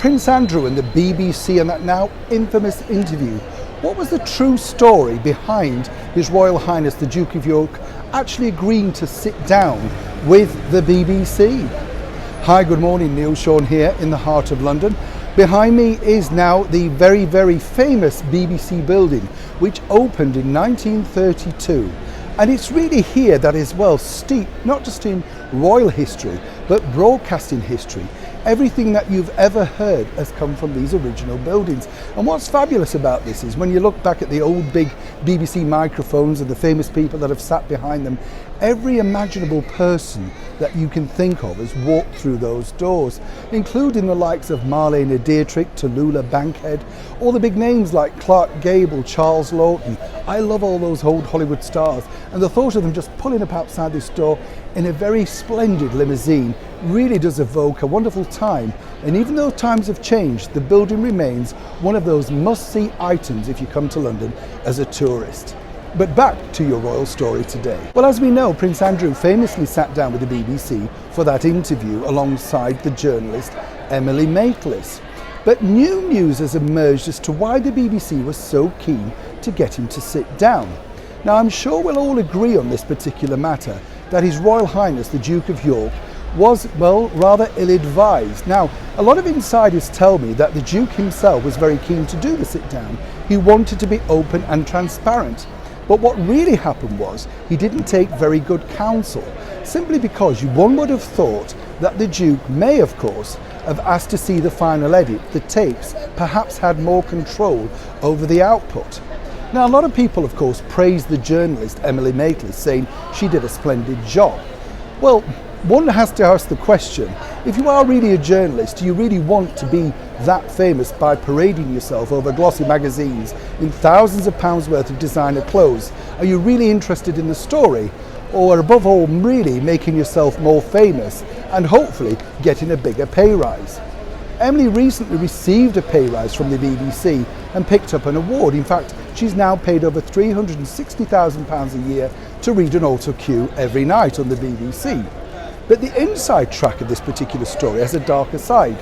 Prince Andrew and the BBC and that now infamous interview. What was the true story behind His Royal Highness the Duke of York actually agreeing to sit down with the BBC? Hi, good morning, Neil Sean here in the heart of London. Behind me is now the very, very famous BBC building, which opened in 1932. And it's really here that is, well, steeped not just in royal history, but broadcasting history. Everything that you've ever heard has come from these original buildings. And what's fabulous about this is when you look back at the old big BBC microphones and the famous people that have sat behind them, every imaginable person that you can think of has walked through those doors, including the likes of Marlene Dietrich, Tallulah Bankhead, all the big names like Clark Gable, Charles Lawton. I love all those old Hollywood stars, and the thought of them just pulling up outside this door in a very splendid limousine really does evoke a wonderful time. And even though times have changed, the building remains one of those must-see items if you come to London as a tourist. But back to your royal story today. Well, as we know, Prince Andrew famously sat down with the BBC for that interview alongside the journalist Emily Maitlis. But new news has emerged as to why the BBC was so keen to get him to sit down. Now, I'm sure we'll all agree on this particular matter, that His Royal Highness the Duke of York was, well, rather ill-advised. Now, a lot of insiders tell me that the Duke himself was very keen to do the sit down. He wanted to be open and transparent. But what really happened was he didn't take very good counsel, simply because one would have thought that the Duke may, of course, have asked to see the final edit, the tapes, perhaps had more control over the output. Now, a lot of people, of course, praised the journalist Emily Maitlis, saying she did a splendid job. Well, one has to ask the question, if you are really a journalist, do you really want to be that famous by parading yourself over glossy magazines in thousands of pounds worth of designer clothes? Are you really interested in the story? Or above all, really making yourself more famous and hopefully getting a bigger pay rise? Emily recently received a pay rise from the BBC and picked up an award. In fact, she's now paid over £360,000 a year to read an auto cue every night on the BBC. But the inside track of this particular story has a darker side,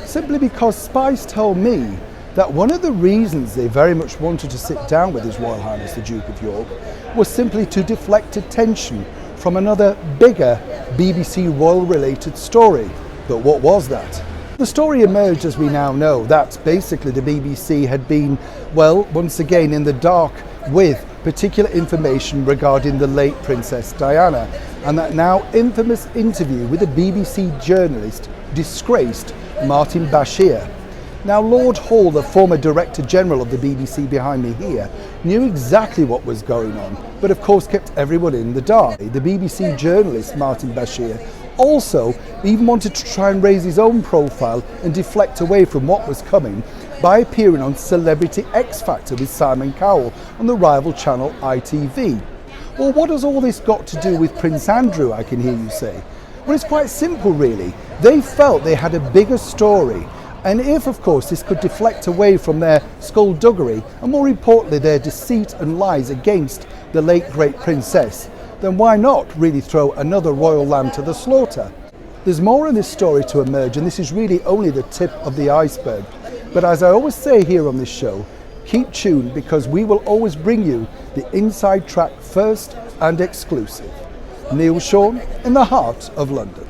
simply because spies tell me that one of the reasons they very much wanted to sit down with His Royal Highness the Duke of York was simply to deflect attention from another bigger BBC royal-related story. But what was that? The story emerged, as we now know, that basically the BBC had been, well, once again in the dark with particular information regarding the late Princess Diana, and that now infamous interview with the BBC journalist, disgraced Martin Bashir. Now, Lord Hall, the former Director General of the BBC behind me here, knew exactly what was going on, but of course kept everyone in the dark. The BBC journalist, Martin Bashir, also even wanted to try and raise his own profile and deflect away from what was coming by appearing on Celebrity X Factor with Simon Cowell on the rival channel ITV. Well, what has all this got to do with Prince Andrew, I can hear you say? Well, it's quite simple, really. They felt they had a bigger story, and if, of course, this could deflect away from their skullduggery, and more importantly, their deceit and lies against the late great princess, then why not really throw another royal lamb to the slaughter? There's more in this story to emerge, and this is really only the tip of the iceberg. But as I always say here on this show, keep tuned, because we will always bring you the inside track first and exclusive. Neil Sean in the heart of London.